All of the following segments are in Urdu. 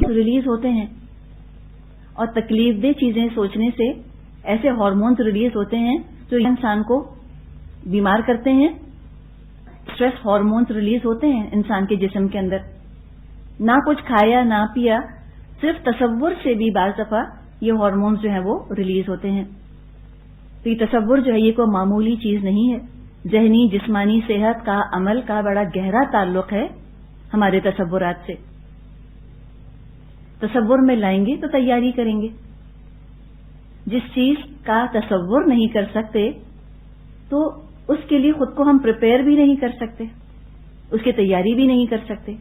ریلیز ہوتے ہیں اور تکلیف دہ چیزیں سوچنے سے ایسے ہارمونز ریلیز ہوتے ہیں جو انسان کو بیمار کرتے ہیں. اسٹریس ہارمونز ریلیز ہوتے ہیں انسان کے جسم کے اندر. نہ کچھ کھایا نہ پیا، صرف تصور سے بھی بعض دفعہ یہ ہارمونز جو ہیں وہ ریلیز ہوتے ہیں. تو یہ تصور جو ہے یہ کوئی معمولی چیز نہیں ہے. ذہنی جسمانی صحت کا، عمل کا بڑا گہرا تعلق ہے ہمارے تصورات سے. تصور میں لائیں گے تو تیاری کریں گے. جس چیز کا تصور نہیں کر سکتے تو اس کے لیے خود کو ہم پریپیئر بھی نہیں کر سکتے، اس کی تیاری بھی نہیں کر سکتے.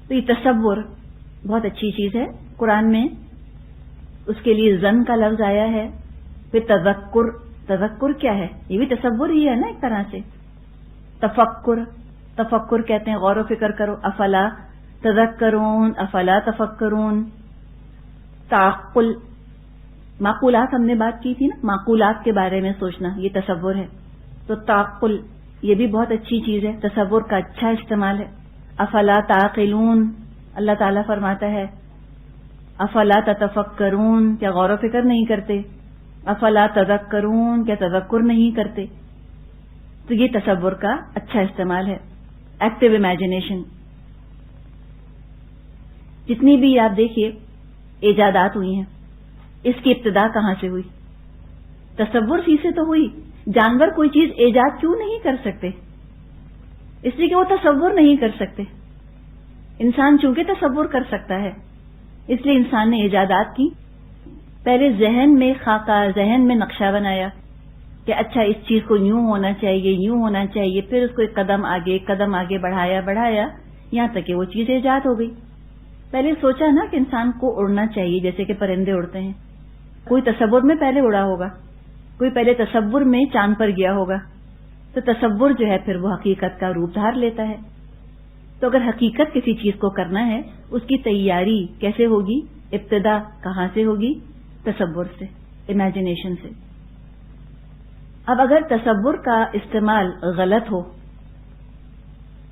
تو یہ تصور بہت اچھی چیز ہے. قرآن میں اس کے لیے ظن کا لفظ آیا ہے. پھر تذکر. تذکر کیا ہے؟ یہ بھی تصور ہی ہے نا ایک طرح سے. تفکر کہتے ہیں غور و فکر کرو. افلا تذکرون افلا تفکرون. تعقل، معقولات ہم نے بات کی تھی نا، معقولات کے بارے میں سوچنا یہ تصور ہے. تو تعقل یہ بھی بہت اچھی چیز ہے، تصور کا اچھا استعمال ہے. افلا تعقلون، اللہ تعالیٰ فرماتا ہے افلا تتفکرون، کیا غور و فکر نہیں کرتے؟ افلا تذکرون، کیا تذکر نہیں کرتے؟ تو یہ تصور کا اچھا استعمال ہے. Active imagination. جتنی بھی آپ دیکھیے ایجادات ہوئی ہیں، اس کی ابتدا کہاں سے ہوئی؟ تصور ہی سے تو ہوئی. جانور کوئی چیز ایجاد کیوں نہیں کر سکتے؟ اس لیے کہ وہ تصور نہیں کر سکتے. انسان چونکہ تصور کر سکتا ہے اس لیے انسان نے ایجادات کی. پہلے ذہن میں خاکہ، ذہن میں نقشہ بنایا کہ اچھا اس چیز کو یوں ہونا چاہیے، یوں ہونا چاہیے. پھر اس کو ایک قدم آگے بڑھایا یہاں تک کہ وہ چیز ایجاد ہو گئی. پہلے سوچا نا کہ انسان کو اڑنا چاہیے جیسے کہ پرندے اڑتے ہیں. کوئی تصور میں پہلے اڑا ہوگا، کوئی پہلے تصور میں چاند پر گیا ہوگا. تو تصور جو ہے پھر وہ حقیقت کا روپ دھار لیتا ہے. تو اگر حقیقت کسی چیز کو کرنا ہے اس کی تیاری کیسے ہوگی؟ ابتدا کہاں سے ہوگی؟ تصور سے، امیجنیشن سے. اب اگر تصور کا استعمال غلط ہو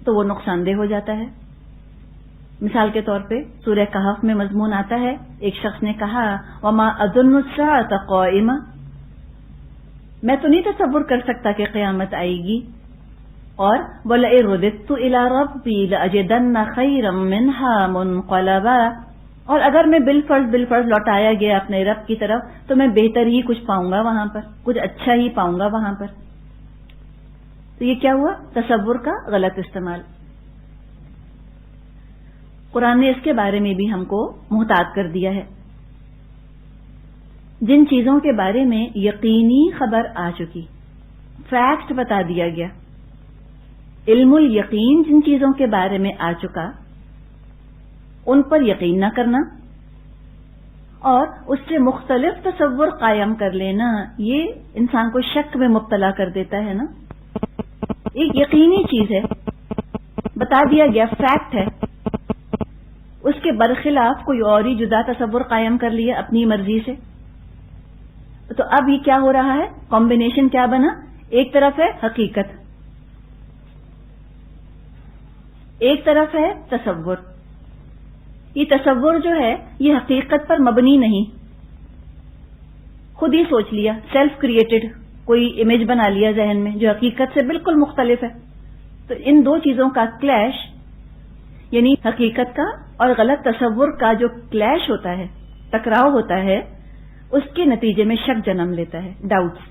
تو وہ نقصان دہ ہو جاتا ہے. مثال کے طور پہ سورہ کہف میں مضمون آتا ہے، ایک شخص نے کہا وما اظن الساعة قائمة، میں تو نہیں تصور کر سکتا کہ قیامت آئے گی. اور وَلَئِن رُدِدتُّ إِلَىٰ رَبِّي لَأَجِدَنَّ خَيْرًا مِّنْهَا مُنقَلَبًا، اور اگر میں بالفرض لوٹایا گیا اپنے رب کی طرف تو میں بہتر ہی کچھ پاؤں گا وہاں پر، کچھ اچھا ہی پاؤں گا وہاں پر. تو یہ کیا ہوا؟ تصور کا غلط استعمال. قرآن نے اس کے بارے میں بھی ہم کو محتاط کر دیا ہے. جن چیزوں کے بارے میں یقینی خبر آ چکی، فیکٹ بتا دیا گیا، علم الیقین جن چیزوں کے بارے میں آ چکا ان پر یقین نہ کرنا اور اس سے مختلف تصور قائم کر لینا، یہ انسان کو شک میں مبتلا کر دیتا ہے نا. ایک یقینی چیز ہے، بتا دیا گیا، فیکٹ ہے، اس کے برخلاف کوئی اور ہی جدا تصور قائم کر لیا اپنی مرضی سے. تو اب یہ کیا ہو رہا ہے؟ کمبینیشن کیا بنا؟ ایک طرف ہے حقیقت، ایک طرف ہے تصور. یہ تصور جو ہے یہ حقیقت پر مبنی نہیں، خود ہی سوچ لیا، سیلف کریٹڈ کوئی امیج بنا لیا ذہن میں جو حقیقت سے بالکل مختلف ہے. تو ان دو چیزوں کا کلیش، یعنی حقیقت کا اور غلط تصور کا جو کلیش ہوتا ہے، ٹکراؤ ہوتا ہے، اس کے نتیجے میں شک جنم لیتا ہے، ڈاؤٹس.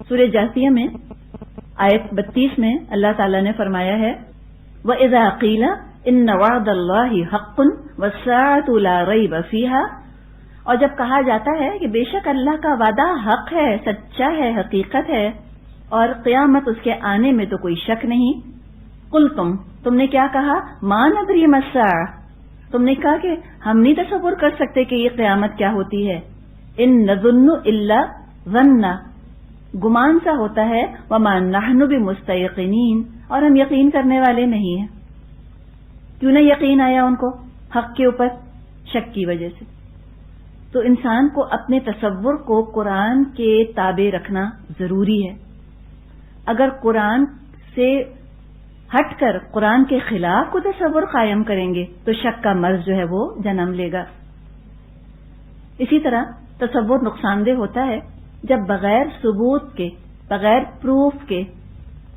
سورہ جاثیہ میں آیت 32 میں اللہ تعالیٰ نے فرمایا ہے وَإِذَا قِيلَ إِنَّ وَعْدَ اللَّهِ حَقٌّ وَالسَّاعَةُ لَا رَيْبَ فِيهَا، اور جب کہا جاتا ہے کہ بے شک اللہ کا وعدہ حق ہے، سچا ہے، حقیقت ہے، اور قیامت اس کے آنے میں تو کوئی شک نہیں. قُلْتُمْ، تم نے کیا کہا؟ مَا نَدْرِي مَا السَّاعَةُ، تم نے کہا کہ ہم نہیں تصور کر سکتے کہ یہ قیامت کیا ہوتی ہے. ان نظن الا ظنا، گمان سا ہوتا ہے، وما نحن بمستيقنين، اور ہم یقین کرنے والے نہیں ہیں. کیوں نہ یقین آیا ان کو حق کے اوپر؟ شک کی وجہ سے. تو انسان کو اپنے تصور کو قرآن کے تابع رکھنا ضروری ہے. اگر قرآن سے ہٹ کر قرآن کے خلاف کو تصور قائم کریں گے تو شک کا مرض جو ہے وہ جنم لے گا. اسی طرح تصور نقصان دہ ہوتا ہے جب بغیر ثبوت کے، بغیر پروف کے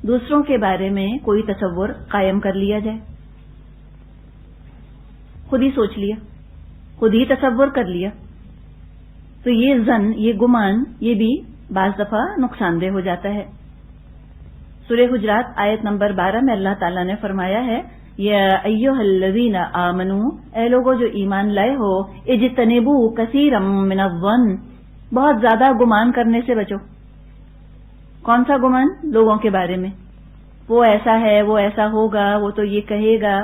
دوسروں کے بارے میں کوئی تصور قائم کر لیا جائے. خود ہی سوچ لیا، خود ہی تصور کر لیا، تو یہ ظن، یہ گمان، یہ بھی بعض دفعہ نقصان دہ ہو جاتا ہے. سورہ حجرات آیت نمبر 12 میں اللہ تعالیٰ نے فرمایا ہے، یا ایھا الذین آمنوا، اے لوگوں جو ایمان لائے ہو، اجتنبوا کثیرا من الظن، بہت زیادہ گمان کرنے سے بچو. کون سا گمان؟ لوگوں کے بارے میں، وہ ایسا ہے، وہ ایسا ہوگا، وہ تو یہ کہے گا.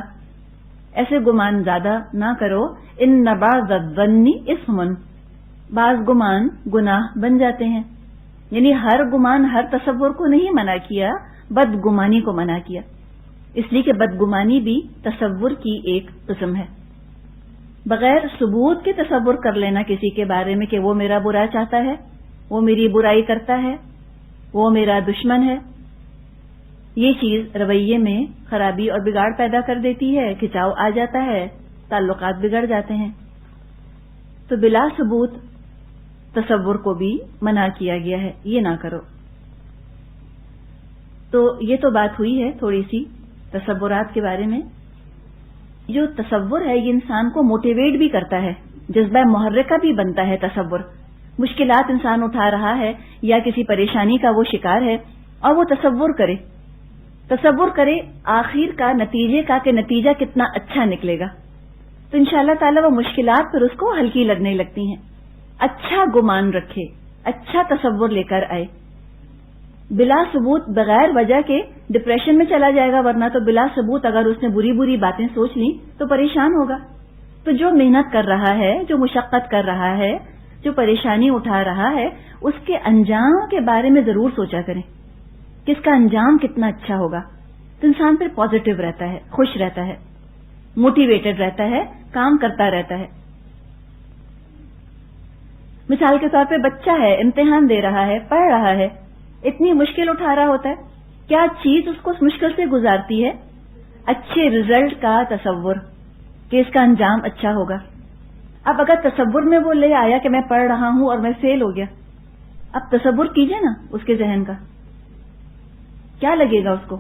ایسے گمان زیادہ نہ کرو. ان بعض الظن اثم، بعض گمان گناہ بن جاتے ہیں. یعنی ہر گمان، ہر تصور کو نہیں منع کیا، بدگمانی کو منع کیا، اس لیے کہ بدگمانی بھی تصور کی ایک قسم ہے. بغیر ثبوت کے تصور کر لینا کسی کے بارے میں کہ وہ میرا برا چاہتا ہے، وہ میری برائی کرتا ہے، وہ میرا دشمن ہے، یہ چیز رویے میں خرابی اور بگاڑ پیدا کر دیتی ہے، کھچاؤ آ جاتا ہے، تعلقات بگڑ جاتے ہیں. تو بلا ثبوت تصور کو بھی منع کیا گیا ہے، یہ نہ کرو. تو یہ تو بات ہوئی ہے تھوڑی سی تصورات کے بارے میں. جو تصور ہے یہ انسان کو موٹیویٹ بھی کرتا ہے، جذبہ محرکہ بھی بنتا ہے. تصور، مشکلات انسان اٹھا رہا ہے یا کسی پریشانی کا وہ شکار ہے اور وہ تصور کرے آخر کا، نتیجے کا، کہ نتیجہ کتنا اچھا نکلے گا، تو انشاءاللہ تعالی وہ مشکلات پھر اس کو ہلکی لگنے لگتی ہیں. اچھا گمان رکھے، اچھا تصور لے کر آئے. بلا ثبوت بغیر وجہ کے ڈپریشن میں چلا جائے گا، ورنہ تو بلا ثبوت اگر اس نے بری بری باتیں سوچ لیں تو پریشان ہوگا. تو جو محنت کر رہا ہے، جو مشقت کر رہا ہے، جو پریشانی اٹھا رہا ہے، اس کے انجام کے بارے میں ضرور سوچا کریں کہ اس کا انجام کتنا اچھا ہوگا. تو انسان پھر پازیٹو رہتا ہے، خوش رہتا ہے، موٹیویٹڈ رہتا ہے، کام کرتا رہتا ہے. مثال کے طور پہ بچہ ہے، امتحان دے رہا ہے، پڑھ رہا ہے، اتنی مشکل اٹھا رہا ہوتا ہے. کیا چیز اس کو اس مشکل سے گزارتی ہے؟ اچھے رزلٹ کا تصور کہ اس کا انجام اچھا ہوگا. اب اگر تصور میں وہ لے آیا کہ میں پڑھ رہا ہوں اور میں فیل ہو گیا، اب تصور کیجئے نا اس کے ذہن کا، کیا لگے گا اس کو؟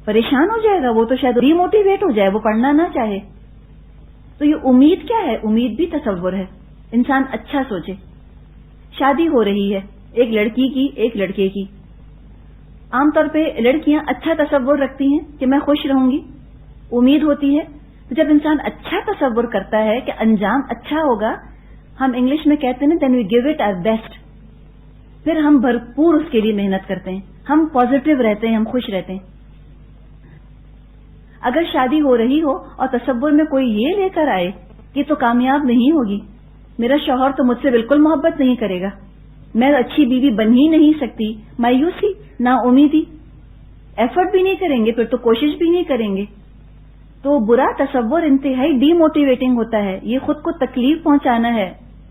پریشان ہو جائے گا، وہ تو شاید ڈی موٹیویٹ ہو جائے، وہ پڑھنا نہ چاہے. تو یہ امید کیا ہے؟ امید بھی تصور ہے. انسان اچھا سوچے. شادی ہو رہی ہے ایک لڑکی کی، ایک لڑکے کی. عام طور پہ لڑکیاں اچھا تصور رکھتی ہیں کہ میں خوش رہوں گی، امید ہوتی ہے. تو جب انسان اچھا تصور کرتا ہے کہ انجام اچھا ہوگا، ہم انگلش میں کہتے ہیں دین وی گیو اٹ آور بیسٹ، پھر ہم بھرپور اس کے لیے محنت کرتے ہیں، ہم پازیٹو رہتے ہیں، ہم خوش رہتے ہیں. اگر شادی ہو رہی ہو اور تصور میں کوئی یہ لے کر آئے کہ تو کامیاب نہیں ہوگی، میرا شوہر تو مجھ سے بالکل محبت نہیں کرے گا، میں اچھی بیوی بن ہی نہیں سکتی، مایوسی، نا امیدی، ایفرٹ بھی نہیں کریں گے، پھر تو کوشش بھی نہیں کریں گے. تو برا تصور انتہائی ڈی موٹیویٹنگ ہوتا ہے. یہ خود کو تکلیف پہنچانا ہے،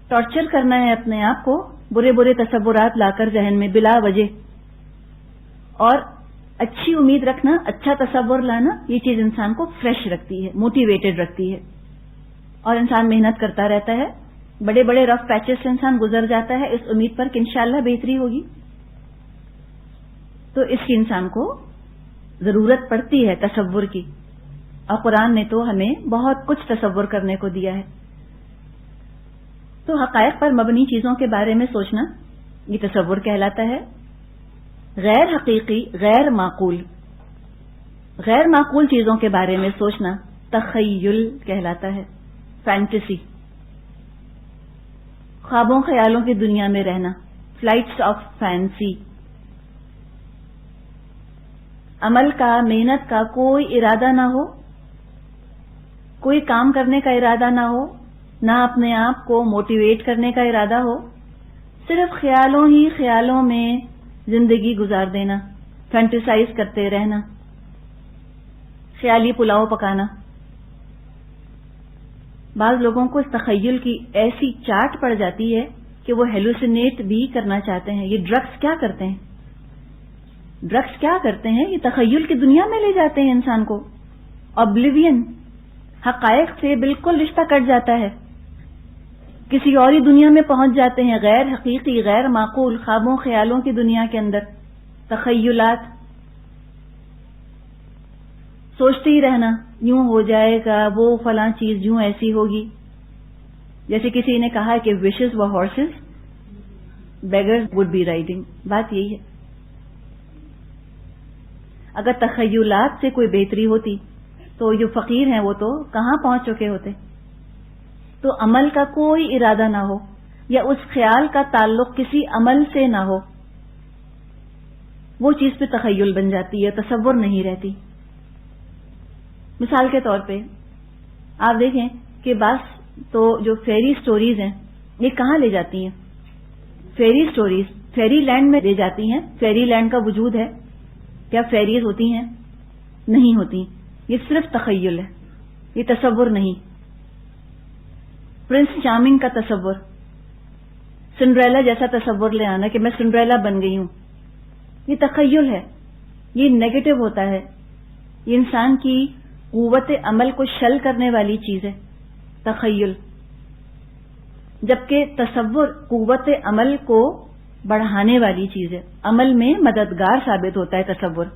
ٹارچر کرنا ہے اپنے آپ کو، برے برے تصورات لا کر ذہن میں بلا وجہ. اور اچھی امید رکھنا، اچھا تصور لانا، یہ چیز انسان کو فریش رکھتی ہے، موٹیویٹڈ رکھتی ہے، اور انسان محنت کرتا رہتا ہے. بڑے بڑے رف پیچز سے انسان گزر جاتا ہے اس امید پر کہ انشاءاللہ بہتری ہوگی. تو اس کی انسان کو ضرورت پڑتی ہے تصور کی، اور قرآن نے تو ہمیں بہت کچھ تصور کرنے کو دیا ہے. تو حقائق پر مبنی چیزوں کے بارے میں سوچنا یہ تصور کہلاتا ہے. غیر حقیقی، غیر معقول چیزوں کے بارے میں سوچنا تخیل کہلاتا ہے، فینٹیسی. خوابوں خیالوں کی دنیا میں رہنا، فلائٹس آف فینسی. عمل کا، محنت کا کوئی ارادہ نہ ہو، کوئی کام کرنے کا ارادہ نہ ہو، نہ اپنے آپ کو موٹیویٹ کرنے کا ارادہ ہو، صرف خیالوں ہی خیالوں میں زندگی گزار دینا، فینٹیسائز کرتے رہنا، خیالی پلاؤ پکانا. بعض لوگوں کو اس تخیل کی ایسی چاٹ پڑ جاتی ہے کہ وہ ہیلوسینیٹ بھی کرنا چاہتے ہیں. یہ ڈرگس کیا کرتے ہیں؟ ڈرگس کیا کرتے ہیں؟ یہ تخیل کی دنیا میں لے جاتے ہیں انسان کو. اوبلیوین، حقائق سے بالکل رشتہ کٹ جاتا ہے، کسی اور ہی دنیا میں پہنچ جاتے ہیں، غیر حقیقی، غیر معقول خوابوں خیالوں کی دنیا کے اندر. تخیلات، سوچتے ہی رہنا یوں ہو جائے گا، وہ فلاں چیز یوں ایسی ہوگی. جیسے کسی نے کہا کہ wishes were horses, beggars would be riding. بات یہی ہے. اگر تخیلات سے کوئی بہتری ہوتی تو جو فقیر ہیں وہ تو کہاں پہنچ چکے ہوتے. تو عمل کا کوئی ارادہ نہ ہو یا اس خیال کا تعلق کسی عمل سے نہ ہو، وہ چیز پہ تخیل بن جاتی ہے، تصور نہیں رہتی. مثال کے طور پہ آپ دیکھیں کہ بعض تو جو فیری سٹوریز ہیں یہ کہاں لے جاتی ہیں؟ فیری سٹوریز فیری لینڈ میں لے جاتی ہیں. فیری لینڈ کا وجود ہے؟ کیا فیریز ہوتی ہیں؟ نہیں ہوتی. یہ صرف تخیل ہے، یہ تصور نہیں. پرنس چارمنگ کا تصور، سنڈریلا جیسا تصور لے آنا کہ میں سنڈریلا بن گئی ہوں، یہ تخیل ہے، یہ نیگیٹو ہوتا ہے، یہ انسان کی قوت عمل کو شل کرنے والی چیز ہے تخیل. جبکہ تصور قوت عمل کو بڑھانے والی چیز ہے، عمل میں مددگار ثابت ہوتا ہے تصور.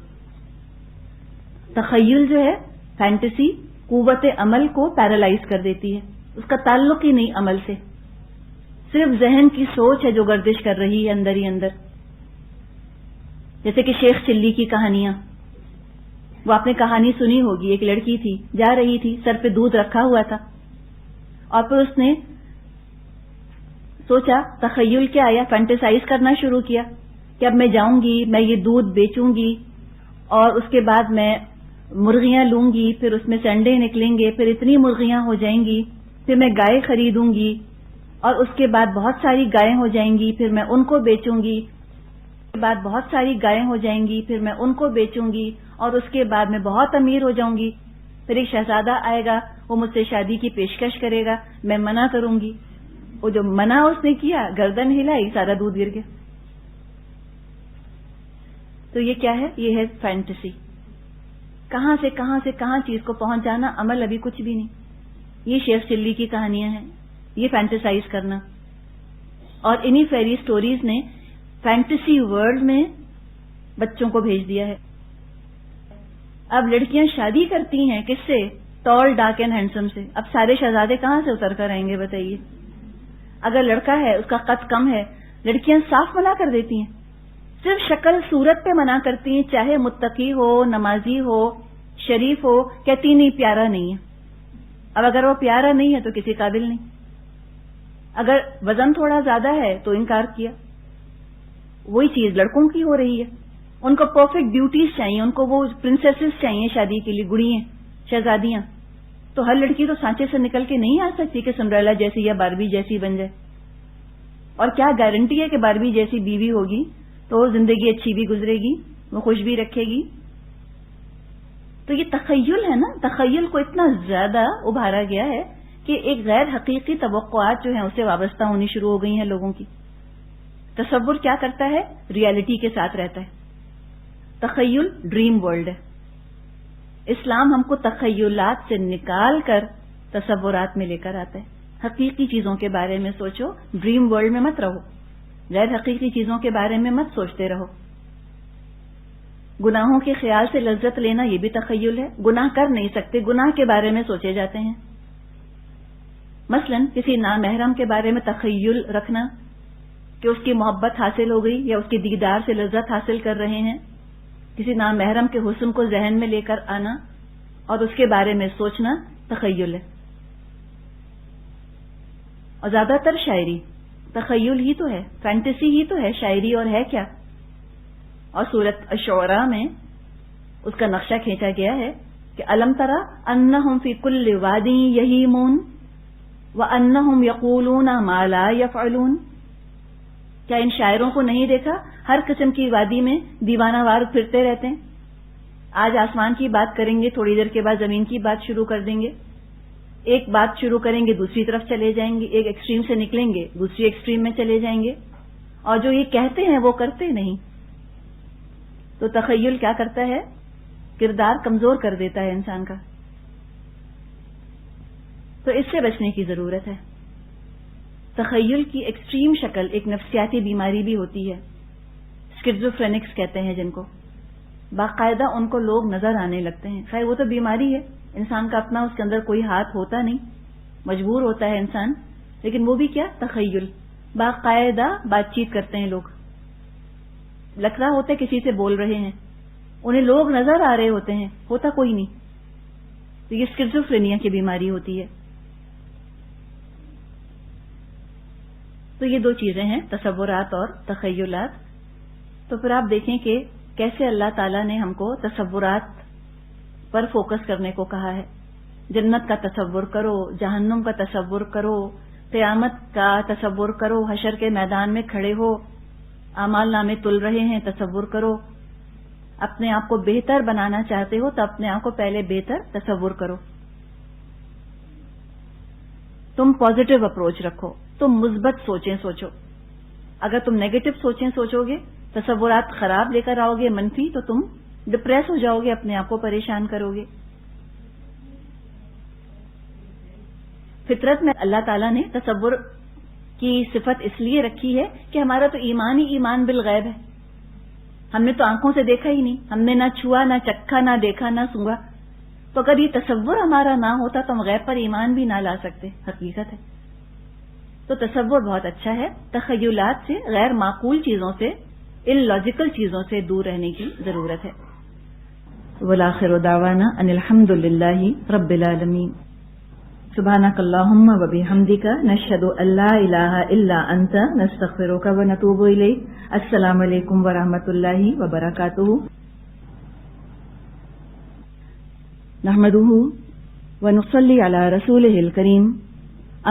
تخیل جو ہے فینٹیسی قوت عمل کو پیرالائز کر دیتی ہے، اس کا تعلق ہی نہیں عمل سے، صرف ذہن کی سوچ ہے جو گردش کر رہی ہے اندر ہی اندر. جیسے کہ شیخ چلی کی کہانیاں، وہ آپ نے کہانی سنی ہوگی. ایک لڑکی تھی، جا رہی تھی، سر پہ دودھ رکھا ہوا تھا، اور پھر اس نے سوچا، تخیل کیا آیا، فینٹیسائز کرنا شروع کیا کہ اب میں جاؤں گی، میں یہ دودھ بیچوں گی، اور اس کے بعد میں مرغیاں لوں گی، پھر اس میں سے انڈے نکلیں گے، پھر اتنی مرغیاں ہو جائیں گی، پھر میں گائے خریدوں گی، اور اس کے بعد بہت ساری گائیں ہو جائیں گی، پھر میں ان کو بیچوں گی، اس کے بعد بہت ساری گائیں ہو جائیں گی، پھر میں ان کو بیچوں گی، اور اس کے بعد میں بہت امیر ہو جاؤں گی. پھر ایک شہزادہ آئے گا، وہ مجھ سے شادی کی پیشکش کرے گا، میں منع کروں گی. وہ جو منع اس نے کیا، گردن ہلائی، سارا دودھ گر گیا. تو یہ کیا ہے؟ یہ ہے فینٹیسی. کہاں سے کہاں چیز کو پہنچ جانا، عمل ابھی کچھ بھی نہیں. یہ شیخ چلی کی کہانیاں ہیں، یہ فینٹیسائز کرنا. اور انہی فیری سٹوریز نے فینٹیسی ورلڈ میں بچوں کو بھیج دیا ہے. اب لڑکیاں شادی کرتی ہیں کس سے؟ ٹال، ڈارک اینڈ ہینڈسم سے. اب سارے شہزادے کہاں سے اتر کر آئیں گے بتائیے؟ اگر لڑکا ہے، اس کا قد کم ہے، لڑکیاں صاف منع کر دیتی ہیں، صرف شکل صورت پہ منع کرتی ہیں، چاہے متقی ہو، نمازی ہو، شریف ہو، کہتی نہیں پیارا نہیں ہے. اب اگر وہ پیارا نہیں ہے تو کسی قابل نہیں. اگر وزن تھوڑا زیادہ ہے تو انکار کیا. وہی چیز لڑکوں کی ہو رہی ہے. ان کو پرفیکٹ بیوٹیز چاہیے، ان کو وہ پرنسیسز چاہیے شادی کے لیے، گڑیاں، شہزادیاں. تو ہر لڑکی تو سانچے سے نکل کے نہیں آ سکتی کہ سنڈریلا جیسی یا باربی جیسی بن جائے. اور کیا گارنٹی ہے کہ باربی جیسی بیوی ہوگی تو زندگی اچھی بھی گزرے گی، وہ خوش بھی رکھے گی؟ تو یہ تخیل ہے نا. تخیل کو اتنا زیادہ ابھارا گیا ہے کہ ایک غیر حقیقی توقعات جو ہیں اسے وابستہ ہونی شروع ہو گئی ہیں لوگوں کی. تصور کیا کرتا ہے؟ ریالٹی کے ساتھ رہتا ہے. تخیل ڈریم ورلڈ ہے. اسلام ہم کو تخیلات سے نکال کر تصورات میں لے کر آتا ہے. حقیقی چیزوں کے بارے میں سوچو، ڈریم ورلڈ میں مت رہو. غیر حقیقی چیزوں کے بارے میں مت سوچتے رہو. گناہوں کے خیال سے لذت لینا یہ بھی تخیل ہے. گناہ کر نہیں سکتے، گناہ کے بارے میں سوچے جاتے ہیں. مثلا کسی نامحرم کے بارے میں تخیل رکھنا کہ اس کی محبت حاصل ہو گئی یا اس کے دیدار سے لذت حاصل کر رہے ہیں. کسی نامحرم کے حسن کو ذہن میں لے کر آنا اور اس کے بارے میں سوچنا تخیل ہے. اور زیادہ تر شاعری تخیل ہی تو ہے، فینٹیسی ہی تو ہے شاعری، اور ہے کیا. اور سورۃ الشعراء میں اس کا نقشہ کھینچا گیا ہے کہ الم تری انہم فی کل واد یہیمون وانہم یقولون ما لا یفعلون. کیا ان شاعروں کو نہیں دیکھا؟ ہر قسم کی وادی میں دیوانہ وار پھرتے رہتے ہیں. آج آسمان کی بات کریں گے، تھوڑی دیر کے بعد زمین کی بات شروع کر دیں گے. ایک بات شروع کریں گے، دوسری طرف چلے جائیں گے. ایک ایکسٹریم سے نکلیں گے، دوسری ایکسٹریم میں چلے جائیں گے. اور جو یہ کہتے ہیں وہ کرتے نہیں. تو تخیل کیا کرتا ہے؟ کردار کمزور کر دیتا ہے انسان کا. تو اس سے بچنے کی ضرورت ہے. تخیل کی ایکسٹریم شکل ایک نفسیاتی بیماری بھی ہوتی ہے، اسکیزوفرینکس کہتے ہیں جن کو. باقاعدہ ان کو لوگ نظر آنے لگتے ہیں. خیر وہ تو بیماری ہے، انسان کا اپنا اس کے اندر کوئی ہاتھ ہوتا نہیں، مجبور ہوتا ہے انسان. لیکن وہ بھی کیا؟ تخیل. باقاعدہ بات چیت کرتے ہیں لوگ، لگ رہا ہوتا ہے کسی سے بول رہے ہیں، انہیں لوگ نظر آ رہے ہوتے ہیں، ہوتا کوئی نہیں. تو یہ اسکیزوفرینیا کی بیماری ہوتی ہے. تو یہ دو چیزیں ہیں، تصورات اور تخیلات. تو پھر آپ دیکھیں کہ کیسے اللہ تعالیٰ نے ہم کو تصورات پر فوکس کرنے کو کہا ہے. جنت کا تصور کرو، جہنم کا تصور کرو، قیامت کا تصور کرو، حشر کے میدان میں کھڑے ہو، اعمال نامے تل رہے ہیں، تصور کرو. اپنے آپ کو بہتر بنانا چاہتے ہو تو اپنے آپ کو پہلے بہتر تصور کرو. تم پازیٹو اپروچ رکھو، تم مثبت سوچیں سوچو. اگر تم نیگیٹو سوچیں سوچو گے، تصورات خراب لے کر آؤ گے، منفی، تو تم ڈپریس ہو جاؤ گے، اپنے آپ کو پریشان کرو گے. فطرت میں اللہ تعالیٰ نے تصور کی صفت اس لیے رکھی ہے کہ ہمارا تو ایمان ہی ایمان بالغیب ہے. ہم نے تو آنکھوں سے دیکھا ہی نہیں، ہم نے نہ چھوا، نہ چکھا، نہ دیکھا، نہ سونگا. تو اگر یہ تصور ہمارا نہ ہوتا تو ہم غیب پر ایمان بھی نہ لا سکتے. حقیقت ہے. تو تصور بہت اچھا ہے. تخیلات سے، غیر معقول چیزوں سے، ان لاجیکل چیزوں سے دور رہنے کی ضرورت ہے. والآخر دعوانا ان الحمد للہ رب العالمین. سبحانک اللہم و بحمدک نشہد ان لا الہ الا انت نستغفرک و نتوب الیک. السلام علیکم ورحمۃ اللہ وبرکاتہ. نحمده ونصلی علی رسولہ الکریم.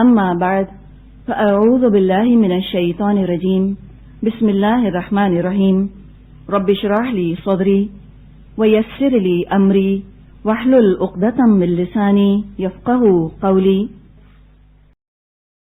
اما بعد فاعوذ باللہ من الشیطان الرجیم. بسم اللہ الرحمن الرحیم. رب اشرح لی صدری ویسر لی امری واحلل عقدۃ من لسانی یفقہوا قولی.